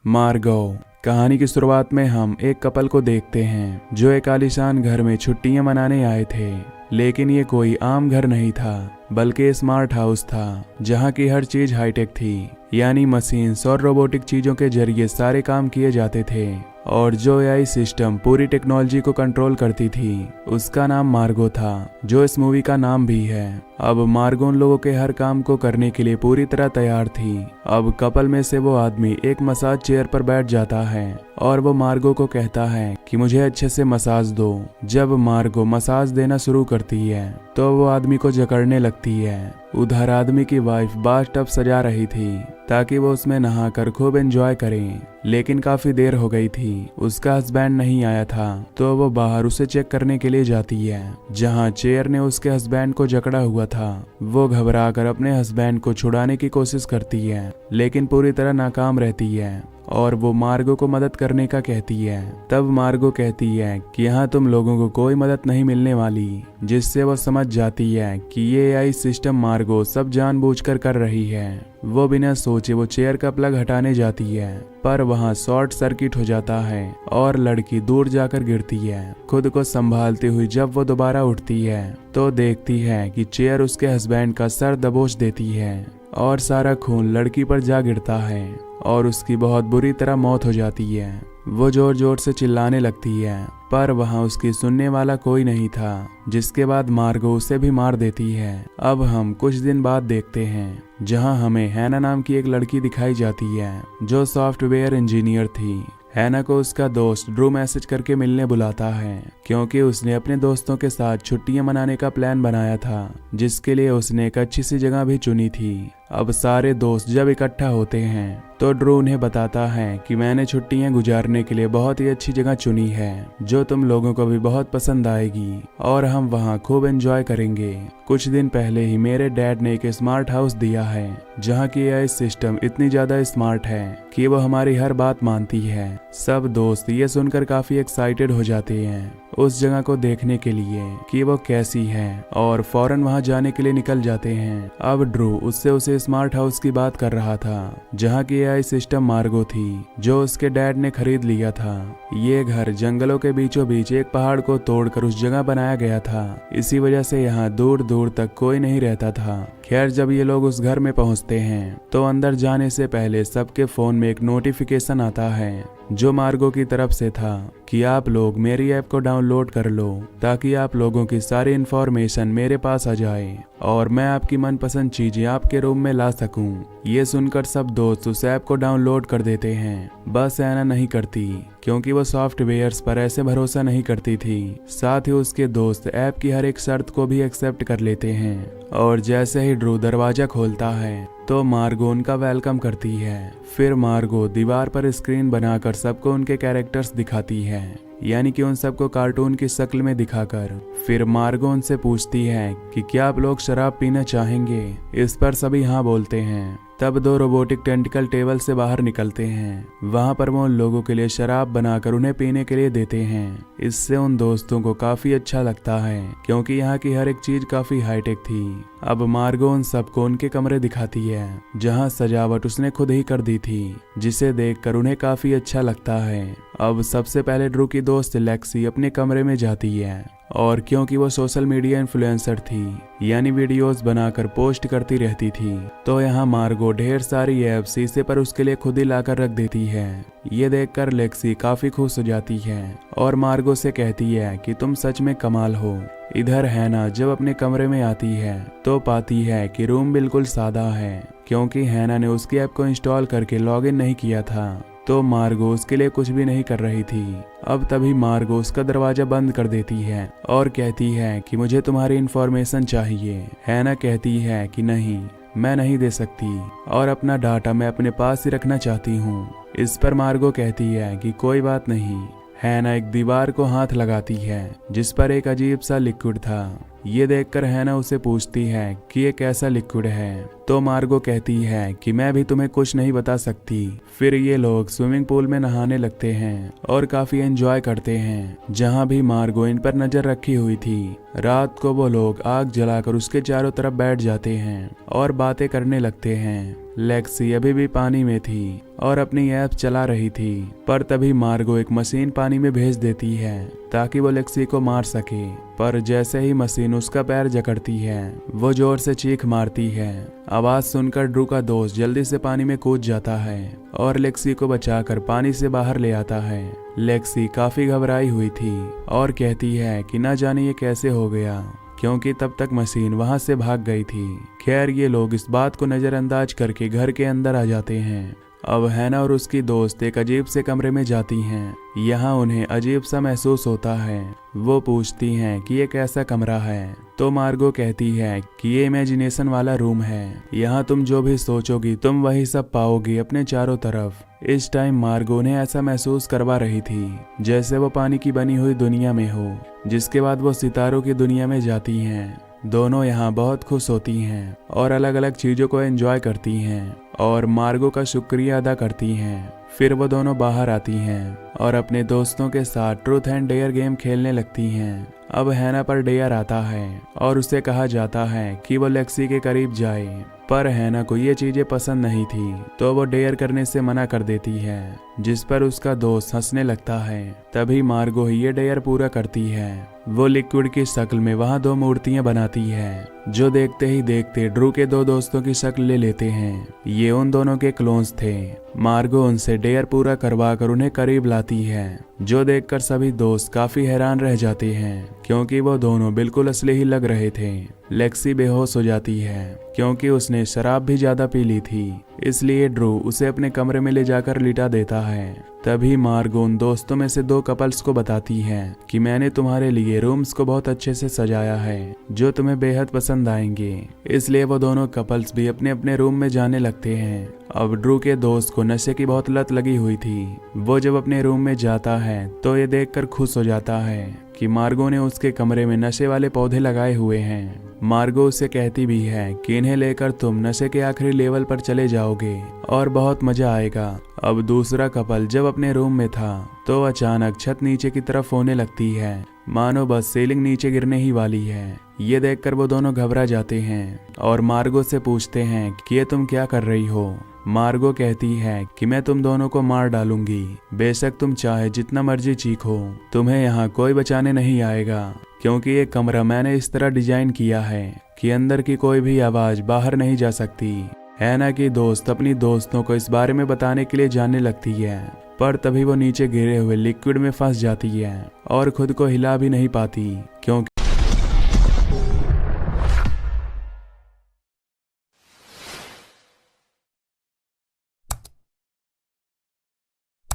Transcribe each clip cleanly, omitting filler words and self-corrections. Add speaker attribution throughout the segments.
Speaker 1: मार्गो। कहानी की शुरुआत में हम एक कपल को देखते हैं जो एक आलीशान घर में छुट्टियां मनाने आए थे। लेकिन ये कोई आम घर नहीं था, बल्कि स्मार्ट हाउस था जहाँ की हर चीज हाईटेक थी। यानी मशीन्स और रोबोटिक चीजों के जरिए सारे काम किए जाते थे। और जो एआई सिस्टम पूरी टेक्नोलॉजी को कंट्रोल करती थी उसका नाम मार्गो था, जो इस मूवी का नाम भी है। अब मार्गो उन लोगों के हर काम को करने के लिए पूरी तरह तैयार थी। अब कपल में से वो आदमी एक मसाज चेयर पर बैठ जाता है और वो मार्गो को कहता है कि मुझे अच्छे से मसाज दो। जब मार्गो मसाज देना शुरू करती है तो वो आदमी को जकड़ने लगती है। उधर आदमी की वाइफ बाथटब सजा रही थी ताकि वो उसमें नहाकर खूब एंजॉय करे। लेकिन काफी देर हो गई थी, उसका हस्बैंड नहीं आया था, तो वो बाहर उसे चेक करने के लिए जाती है जहां चेयर ने उसके हस्बैंड को जकड़ा हुआ था। वो घबराकर अपने हस्बैंड को छुड़ाने की कोशिश करती है, लेकिन पूरी तरह नाकाम रहती है और वो मार्गो को मदद करने का कहती है। तब मार्गो कहती है कि यहाँ तुम लोगों को कोई मदद नहीं मिलने वाली, जिससे वो समझ जाती है कि ये एआई सिस्टम मार्गो सब जानबूझकर कर रही है। वो बिना सोचे वो चेयर का प्लग हटाने जाती है, पर वहाँ शॉर्ट सर्किट हो जाता है और लड़की दूर जाकर गिरती है। खुद को संभालते हुए जब वो दोबारा उठती है तो देखती है कि चेयर उसके हस्बैंड का सर दबोच देती है और सारा खून लड़की पर जा गिरता है और उसकी बहुत बुरी तरह मौत हो जाती है। वो जोर जोर से चिल्लाने लगती है, पर वहाँ उसकी सुनने वाला कोई नहीं था, जिसके बाद मार्गो उसे भी मार देती है। अब हम कुछ दिन बाद देखते हैं जहाँ हमें हैना नाम की एक लड़की दिखाई जाती है जो सॉफ्टवेयर इंजीनियर थी। हैना को उसका दोस्त ड्रू मैसेज करके मिलने बुलाता है क्योंकि उसने अपने दोस्तों के साथ छुट्टियां मनाने का प्लान बनाया था, जिसके लिए उसने एक अच्छी सी जगह भी चुनी थी। अब सारे दोस्त जब इकट्ठा होते हैं तो ड्रू उन्हें बताता है कि मैंने छुट्टियां गुजारने के लिए बहुत ही अच्छी जगह चुनी है जो तुम लोगों को भी बहुत पसंद आएगी और हम वहां खूब एंजॉय करेंगे। कुछ दिन पहले ही मेरे डैड ने एक स्मार्ट हाउस दिया है जहां की एआई सिस्टम इतनी ज्यादा स्मार्ट है कि वो हमारी हर बात मानती है। सब दोस्त ये सुनकर काफी एक्साइटेड हो जाते हैं उस जगह को देखने के लिए कि वो कैसी है और फौरन वहां जाने के लिए निकल जाते हैं। अब ड्रू उससे उसे स्मार्ट हाउस की बात कर रहा था जहां की एआई सिस्टम मार्गो थी जो उसके डैड ने खरीद लिया था। ये घर जंगलों के बीचों बीच एक पहाड़ को तोड़कर उस जगह बनाया गया था, इसी वजह से यहाँ दूर दूर तक कोई नहीं रहता था। खैर जब ये लोग उस घर में पहुंचते हैं तो अंदर जाने से पहले सबके फोन में एक नोटिफिकेशन आता है जो मार्गो की तरफ से था कि आप लोग मेरी ऐप को डाउनलोड कर लो ताकि आप लोगों की सारी इन्फॉर्मेशन मेरे पास आ जाए और मैं आपकी मनपसंद चीजें आपके रूम में ला सकूं। ये सुनकर सब दोस्त उस ऐप को डाउनलोड कर देते हैं, बस ऐना नहीं करती क्योंकि वो सॉफ्टवेयर्स पर ऐसे भरोसा नहीं करती थी। साथ ही उसके दोस्त ऐप की हर एक शर्त को भी एक्सेप्ट कर लेते हैं और जैसे ही ड्रू दरवाजा खोलता है तो मार्गो उनका वेलकम करती है। फिर मार्गो दीवार पर स्क्रीन बनाकर सबको उनके कैरेक्टर्स दिखाती है, यानी कि उन सबको कार्टून की शक्ल में दिखाकर। फिर मार्गो उनसे पूछती है कि क्या आप लोग शराब पीना चाहेंगे। इस पर सभी हाँ बोलते हैं। तब दो रोबोटिक टेंटिकल टेबल से बाहर निकलते हैं। वहां पर वो उन लोगों के लिए शराब बनाकर उन्हें पीने के लिए देते हैं। इससे उन दोस्तों को काफी अच्छा लगता है क्योंकि यहाँ की हर एक चीज काफी हाईटेक थी। अब मार्गो उन सबको उनके कमरे दिखाती है जहाँ सजावट उसने खुद ही कर दी थी, जिसे देखकर उन्हें काफी अच्छा लगता है। अब सबसे पहले ड्रू की दोस्त लेक्सी अपने कमरे में जाती है और क्योंकि वो सोशल मीडिया इन्फ्लुएंसर थी, यानी वीडियोस बनाकर पोस्ट करती रहती थी, तो यहाँ मार्गो ढेर सारी ऐप शीशे पर उसके लिए खुद ही लाकर रख देती है। ये देखकर लेक्सी काफी खुश हो जाती है और मार्गो से कहती है कि तुम सच में कमाल हो। इधर हैना जब अपने कमरे में आती है तो पाती है कि रूम बिल्कुल सादा है क्योंकि हैना ने उसकी ऐप को इंस्टॉल करके लॉगिन नहीं किया था, तो मार्गो उसके लिए कुछ भी नहीं कर रही थी। अब तभी मार्गो उसका दरवाजा बंद कर देती है और कहती है कि मुझे तुम्हारी इन्फॉर्मेशन चाहिए। हैना कहती है कि नहीं, मैं नहीं दे सकती और अपना डाटा मैं अपने पास ही रखना चाहती हूँ। इस पर मार्गो कहती है कि कोई बात नहीं। हैना एक दीवार को हाथ लगाती है जिस पर एक अजीब सा लिक्विड था। ये देखकर हैना उसे पूछती है कि ये कैसा लिक्विड है, तो मार्गो कहती है कि मैं भी तुम्हें कुछ नहीं बता सकती। फिर ये लोग स्विमिंग पूल में नहाने लगते हैं और काफी एंजॉय करते हैं, जहाँ भी मार्गो इन पर नजर रखी हुई थी। रात को वो लोग आग जलाकर उसके चारों तरफ बैठ जाते हैं और बातें करने लगते हैं। लेक्सी अभी भी पानी में थी और अपनी ऐप चला रही थी, पर तभी मार्गो एक मशीन पानी में भेज देती है ताकि वो लेक्सी को मार सके। पर जैसे ही मशीन उसका पैर जकड़ती है, वो जोर से चीख मारती है। आवाज सुनकर ड्रू का दोस्त जल्दी से पानी में कूद जाता है और लेक्सी को बचाकर पानी से बाहर ले आता है। लेक्सी काफी घबराई हुई थी और कहती है कि ना जाने ये कैसे हो गया, क्योंकि तब तक मशीन वहां से भाग गई थी। खैर ये लोग इस बात को नजरअंदाज करके घर के अंदर आ जाते हैं। अब हैना और उसकी दोस्त एक अजीब से कमरे में जाती हैं। यहाँ उन्हें अजीब सा महसूस होता है। वो पूछती हैं कि ये कैसा कमरा है, तो मार्गो कहती है कि ये इमेजिनेशन वाला रूम है। यहाँ तुम जो भी सोचोगी तुम वही सब पाओगी अपने चारों तरफ। इस टाइम मार्गो ने ऐसा महसूस करवा रही थी जैसे वो पानी की बनी हुई दुनिया में हो। जिसके बाद वो सितारों की दुनिया में जाती हैं। दोनों यहाँ बहुत खुश होती हैं और अलग अलग चीजों को एंजॉय करती हैं और मार्गो का शुक्रिया अदा करती हैं। फिर वो दोनों बाहर आती हैं और अपने दोस्तों के साथ ट्रूथ एंड डेयर गेम खेलने लगती हैं। अब हैना पर डेयर आता है और उसे कहा जाता है कि वो लेक्सी के करीब जाए, पर हैना को ये चीजें पसंद नहीं थी, तो वो डेयर करने से मना कर देती है, जिस पर उसका दोस्त हंसने लगता है। तभी मार्गो ही ये डेयर पूरा करती है। वो लिक्विड की शक्ल में वहाँ 2 मूर्तियां बनाती है, जो देखते ही देखते ड्रू के 2 दोस्तों की शक्ल ले लेते हैं। ये उन दोनों के क्लोन्स थे। मार्गो उनसे डेयर पूरा करवा कर उन्हें करीब लाती है, जो देखकर सभी दोस्त काफी हैरान रह जाते हैं, क्योंकि वो दोनों बिल्कुल असली ही लग रहे थे। लेक्सी बेहोश हो जाती है क्योंकि उसने शराब भी ज्यादा पी ली थी, इसलिए ड्रू उसे अपने कमरे में ले जाकर लिटा देता है। तभी मार्गो उन दोस्तों में से 2 कपल्स को बताती है कि मैंने तुम्हारे लिए रूम्स को बहुत अच्छे से सजाया है, जो तुम्हें बेहद पसंद आएंगे। इसलिए वो दोनों कपल्स भी अपने अपने रूम में जाने लगते हैं। अब ड्रू के दोस्त को नशे की बहुत लत लगी हुई थी। वो जब अपने रूम में जाता है तो ये देखकर खुश हो जाता है कि मार्गो ने उसके कमरे में नशे वाले पौधे लगाए हुए हैं। मार्गो उसे कहती भी है कि इन्हें लेकर तुम नशे के आखिरी लेवल पर चले जाओगे और बहुत मजा आएगा। अब दूसरा कपल जब अपने रूम में था तो अचानक छत नीचे की तरफ होने लगती है, मानो बस सीलिंग नीचे गिरने ही वाली है। ये देखकर वो दोनों घबरा जाते हैं और मार्गो से पूछते हैं कि ये तुम क्या कर रही हो। मार्गो कहती है कि मैं तुम दोनों को मार डालूंगी, बेशक तुम चाहे जितना मर्जी चीखो, तुम्हें यहाँ कोई बचाने नहीं आएगा, क्योंकि ये कमरा मैंने इस तरह डिजाइन किया है कि अंदर की कोई भी आवाज बाहर नहीं जा सकती। हैना की दोस्त अपनी दोस्तों को इस बारे में बताने के लिए जाने लगती है, पर तभी वो नीचे गिरे हुए लिक्विड में फंस जाती है और खुद को हिला भी नहीं पाती, क्योंकि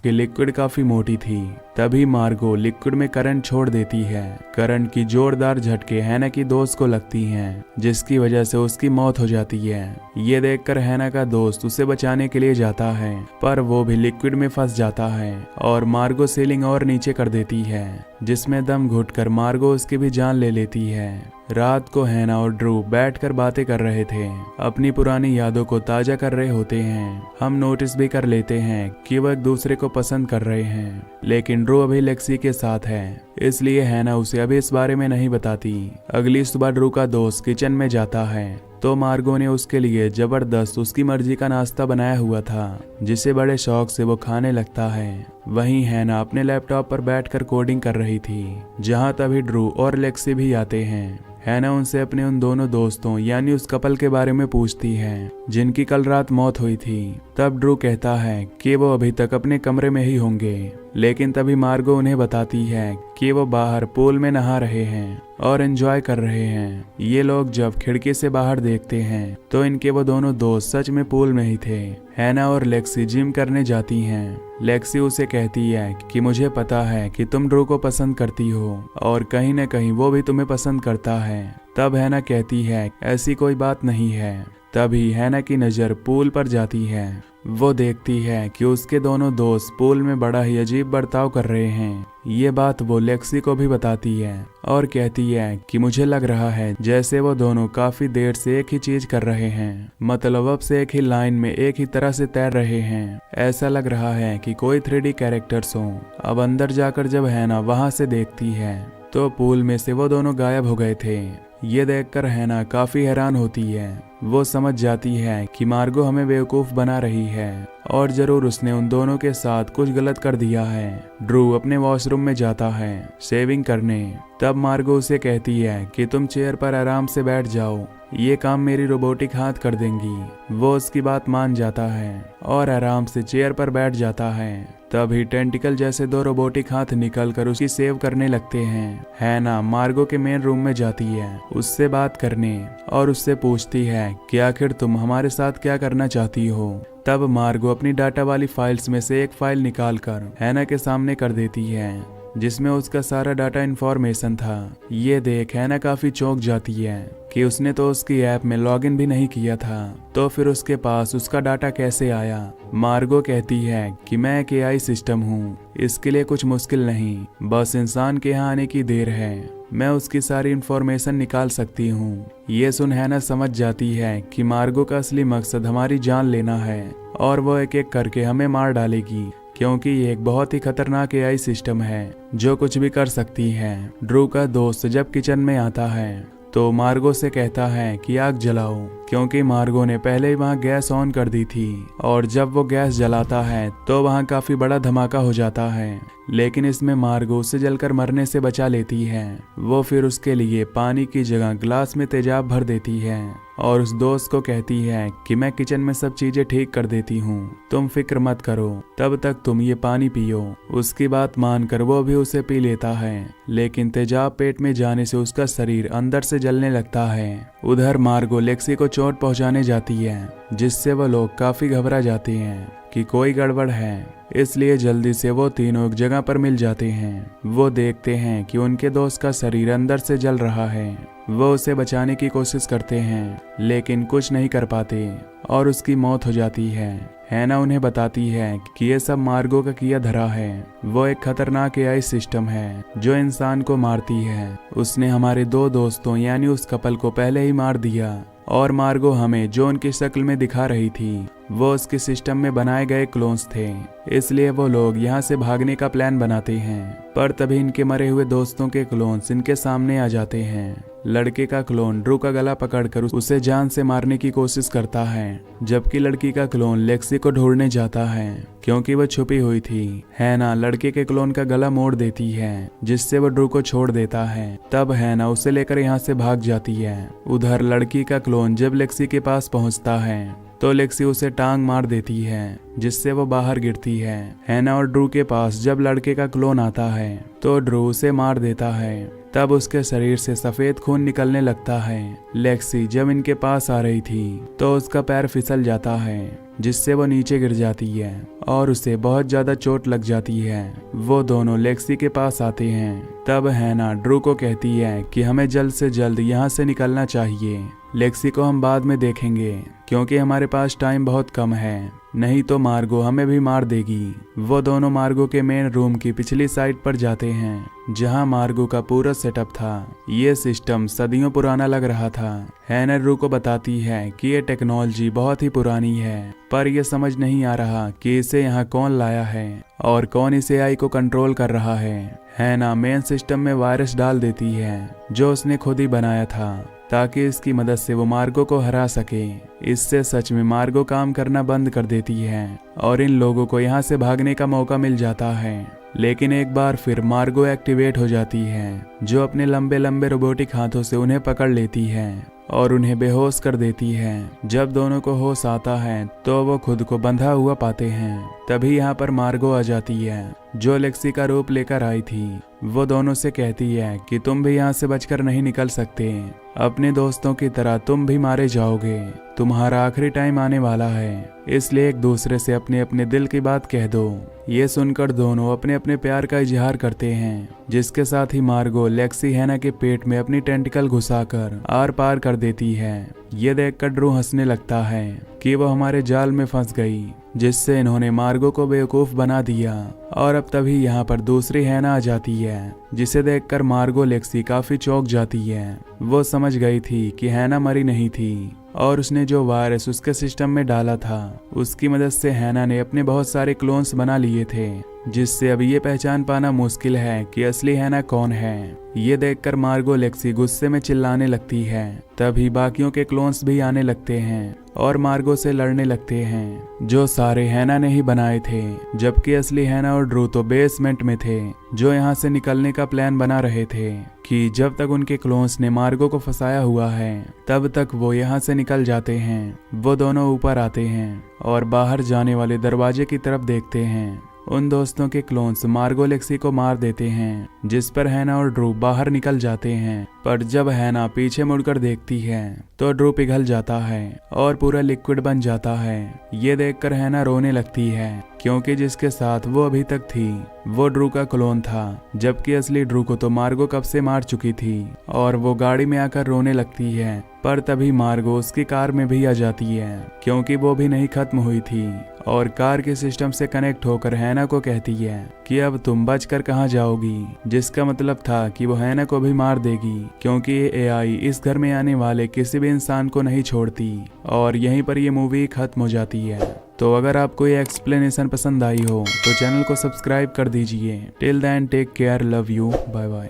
Speaker 1: लिक्विड काफी मोटी थी। तभी मार्गो लिक्विड में करंट छोड़ देती है। करंट की जोरदार झटके हैना की दोस्त को लगती हैं, जिसकी वजह से उसकी मौत हो जाती है। ये देखकर हैना का दोस्त उसे बचाने के लिए जाता है, पर वो भी लिक्विड में फंस जाता है और मार्गो सीलिंग और नीचे कर देती है, जिसमें दम घुटकर मार्गो उसकी भी जान ले लेती है। रात को हैना और ड्रू बैठकर बातें कर रहे थे, अपनी पुरानी यादों को ताजा कर रहे होते हैं। हम नोटिस भी कर लेते हैं कि वो एक दूसरे को पसंद कर रहे हैं, लेकिन ड्रू अभी लेक्सी के साथ है, इसलिए हैना उसे अभी इस बारे में नहीं बताती। अगली सुबह ड्रू का दोस्त किचन में जाता है तो मार्गो ने उसके लिए जबरदस्त उसकी मर्जी का नाश्ता बनाया हुआ था, जिसे बड़े शौक से वो खाने लगता है। वहीं हैना अपने लैपटॉप पर बैठकर कोडिंग कर रही थी, जहां तभी ड्रू और लेक्सी भी आते हैं। हैना उनसे अपने उन दोनों दोस्तों यानी उस कपल के बारे में पूछती है, जिनकी कल रात मौत हुई थी। तब ड्रू कहता है कि वो अभी तक अपने कमरे में ही होंगे, लेकिन तभी मार्गो उन्हें बताती है कि वो बाहर पूल में नहा रहे हैं और एंजॉय कर रहे हैं। ये लोग जब खिड़की से बाहर देखते हैं तो इनके वो दोनों दोस्त सच में पूल में ही थे। हैना और लेक्सी जिम करने जाती हैं। लेक्सी उसे कहती है कि मुझे पता है कि तुम ड्रू को पसंद करती हो और कहीं न कहीं वो भी तुम्हें पसंद करता है। तब हैना कहती है ऐसी कोई बात नहीं है। तभी हैना की नज़र पूल पर जाती है। वो देखती है कि उसके दोनों दोस्त पूल में बड़ा ही अजीब बर्ताव कर रहे हैं। ये बात वो लेक्सी को भी बताती है और कहती है कि मुझे लग रहा है जैसे वो दोनों काफी देर से एक ही चीज कर रहे हैं, मतलब अब से एक ही लाइन में एक ही तरह से तैर रहे हैं। ऐसा लग रहा है कि कोई 3D कैरेक्टर्स हों। अब अंदर जाकर जब हैना वहां से देखती है तो पूल में से वो दोनों गायब हो गए थे। ये देखकर हैना काफी हैरान होती है। वो समझ जाती है कि मार्गो हमें बेवकूफ बना रही है और जरूर उसने उन दोनों के साथ कुछ गलत कर दिया है। ड्रू अपने वॉशरूम में जाता है शेविंग करने। तब मार्गो उसे कहती है कि तुम चेयर पर आराम से बैठ जाओ, ये काम मेरी रोबोटिक हाथ कर देंगी। वो उसकी बात मान जाता है और आराम से चेयर पर बैठ जाता है। तभी टेंटिकल जैसे 2 रोबोटिक हाथ निकलकर उसकी सेव करने लगते हैं। हैना मार्गो के मेन रूम में जाती है उससे बात करने और उससे पूछती है कि आखिर तुम हमारे साथ क्या करना चाहती हो। तब मार्गो अपनी डाटा वाली फाइल्स में से एक फाइल निकालकर हैना के सामने कर देती है जिसमें उसका सारा डाटा इन्फॉर्मेशन था। ये देख हैना काफी चौंक जाती है कि उसने तो उसकी ऐप में लॉगिन भी नहीं किया था, तो फिर उसके पास उसका डाटा कैसे आया। मार्गो कहती है कि मैं एक AI सिस्टम हूँ, इसके लिए कुछ मुश्किल नहीं, बस इंसान के यहाँ आने की देर है, मैं उसकी सारी इन्फॉर्मेशन निकाल सकती हूँ। ये सुन हैना समझ जाती है कि मार्गो का असली मकसद हमारी जान लेना है और वो एक एक करके हमें मार डालेगी, क्योंकि ये एक बहुत ही खतरनाक AI सिस्टम है जो कुछ भी कर सकती है। ड्रू का दोस्त जब किचन में आता है तो मार्गो से कहता है कि आग जलाओ, क्योंकि मार्गो ने पहले ही वहाँ गैस ऑन कर दी थी और जब वो गैस जलाता है तो वहाँ काफी बड़ा धमाका हो जाता है, लेकिन इसमें मार्गो उसे जलकर मरने से बचा लेती है। वो फिर उसके लिए पानी की जगह ग्लास में तेजाब भर देती है और उस दोस्त को कहती है कि मैं किचन में सब चीजें ठीक कर देती हूँ, तुम फिक्र मत करो, तब तक तुम ये पानी पियो। उसकी बात मानकर वो भी उसे पी लेता है, लेकिन तेजाब पेट में जाने से उसका शरीर अंदर से जलने लगता है। उधर मार्गो लेक्सी को चोट पहुंचाने जाती है, जिससे वो लोग काफी घबरा जाते हैं कि कोई गड़बड़ है, इसलिए जल्दी से वो तीनों एक जगह पर मिल जाते हैं। वो देखते हैं कि उनके दोस्त का शरीर अंदर से जल रहा है। वो उसे बचाने की कोशिश करते हैं, लेकिन कुछ नहीं कर पाते और उसकी मौत हो जाती है। हैना उन्हें बताती है कि ये सब मार्गो का किया धरा है। वो एक खतरनाक AI सिस्टम है जो इंसान को मारती है। उसने हमारे 2 दोस्तों यानी उस कपल को पहले ही मार दिया और मार्गो हमें जो उनकी शक्ल में दिखा रही थी वो उसके सिस्टम में बनाए गए क्लोन्स थे, इसलिए वो लोग यहाँ से भागने का प्लान बनाते हैं। पर तभी इनके मरे हुए दोस्तों के क्लोन्स इनके सामने आ जाते हैं। लड़के का क्लोन ड्रू का गला पकड़कर उसे जान से मारने की कोशिश करता है, जबकि लड़की का क्लोन लेक्सी को ढूंढने जाता है क्योंकि वह छुपी हुई थी। हैना लड़के के क्लोन का गला मोड़ देती है, जिससे वो ड्रू को छोड़ देता है। तब हैना उसे लेकर यहाँ से भाग जाती है। उधर लड़की का क्लोन जब लेक्सी के पास पहुँचता है तो लेक्सी उसे टांग मार देती है, जिससे वो बाहर गिरती है। हैना और ड्रू के पास जब लड़के का क्लोन आता है तो ड्रू उसे मार देता है। तब उसके शरीर से सफेद खून निकलने लगता है। लेक्सी जब इनके पास आ रही थी तो उसका पैर फिसल जाता है, जिससे वो नीचे गिर जाती है और उसे बहुत ज्यादा चोट लग जाती है। वो दोनों लेक्सी के पास आते हैं। तब हैना ड्रू को कहती है कि हमें जल्द से जल्द यहाँ से निकलना चाहिए। लेक्सी को हम बाद में देखेंगे क्योंकि हमारे पास टाइम बहुत कम है, नहीं तो मार्गो हमें भी मार देगी। वो दोनों मार्गो के मेन रूम की पिछली साइड पर जाते हैं जहां मार्गो का पूरा सेटअप था। ये सिस्टम सदियों पुराना लग रहा था। हैना ड्रू को बताती है कि ये टेक्नोलॉजी बहुत ही पुरानी है, पर यह समझ नहीं आ रहा कि इसे यहाँ कौन लाया है और कौन इस AI को कंट्रोल कर रहा है। हैना मेन सिस्टम में वायरस डाल देती है जो उसने खुद ही बनाया था, ताकि इसकी मदद से वो मार्गो को हरा सके। इससे सच में मार्गो काम करना बंद कर देती है और इन लोगों को यहाँ से भागने का मौका मिल जाता है। लेकिन एक बार फिर मार्गो एक्टिवेट हो जाती है, जो अपने लंबे लंबे रोबोटिक हाथों से उन्हें पकड़ लेती है और उन्हें बेहोश कर देती है। जब दोनों को होश आता है तो वो खुद को बंधा हुआ पाते हैं। तभी यहाँ पर मार्गो आ जाती है, जो लेक्सी का रूप लेकर आई थी। वो दोनों से कहती है कि तुम भी यहाँ से बचकर नहीं निकल सकते, अपने दोस्तों की तरह तुम भी मारे जाओगे, तुम्हारा आखिरी टाइम आने वाला है, इसलिए एक दूसरे से अपने अपने दिल की बात कह दो। ये सुनकर दोनों अपने अपने प्यार का इजहार करते हैं, जिसके साथ ही मार्गो लेक्सी हैना के पेट में अपनी टेंटिकल घुसाकर आर पार कर देती है। ये देखकर ड्रू हंसने लगता है कि वो हमारे जाल में फंस गई। जिससे इन्होंने मार्गो को बेवकूफ बना दिया। और अब तभी यहाँ पर दूसरी हैना आ जाती है, जिसे देखकर मार्गो लेक्सी काफी चौंक जाती है। वो समझ गई थी कि हैना मरी नहीं थी और उसने जो वायरस उसके सिस्टम में डाला था उसकी मदद से हैना ने अपने बहुत सारे क्लोन्स बना लिए थे, जिससे अब ये पहचान पाना मुश्किल है कि असली हैना कौन है। ये देखकर मार्गो लेक्सी गुस्से में चिल्लाने लगती है। तभी बाकियों के क्लोन्स भी आने लगते हैं और मार्गो से लड़ने लगते हैं, जो सारे हैना ने ही बनाए थे, जबकि असली हैना और ड्रू तो बेसमेंट में थे, जो यहाँ से निकलने का प्लान बना रहे थे कि जब तक उनके क्लोन्स ने मार्गो को फंसाया हुआ है तब तक वो यहाँ से निकल जाते हैं। वो दोनों ऊपर आते हैं और बाहर जाने वाले दरवाजे की तरफ देखते हैं। उन दोस्तों के क्लोन्स मार्गो लेक्सी को मार देते हैं, जिस पर हैना और ड्रू बाहर निकल जाते हैं। पर जब हैना पीछे मुड़कर देखती है तो ड्रू पिघल जाता है और पूरा लिक्विड बन जाता है। ये देखकर हैना रोने लगती है, क्योंकि जिसके साथ वो अभी तक थी वो ड्रू का क्लोन था, जबकि असली ड्रू को तो मार्गो कब से मार चुकी थी। और वो गाड़ी में आकर रोने लगती है, पर तभी मार्गो उसकी कार में भी आ जाती है, क्योंकि वो भी नहीं खत्म हुई थी। और कार के सिस्टम से कनेक्ट होकर हैना को कहती है कि अब तुम बचकर कहाँ जाओगी, जिसका मतलब था कि वो हैना को भी मार देगी, क्योंकि ये एआई इस घर में आने वाले किसी भी इंसान को नहीं छोड़ती। और यहीं पर ये मूवी खत्म हो जाती है। तो अगर आपको ये एक्सप्लेनेशन पसंद आई हो तो चैनल को सब्सक्राइब कर दीजिए। Till then take care, love you, bye bye.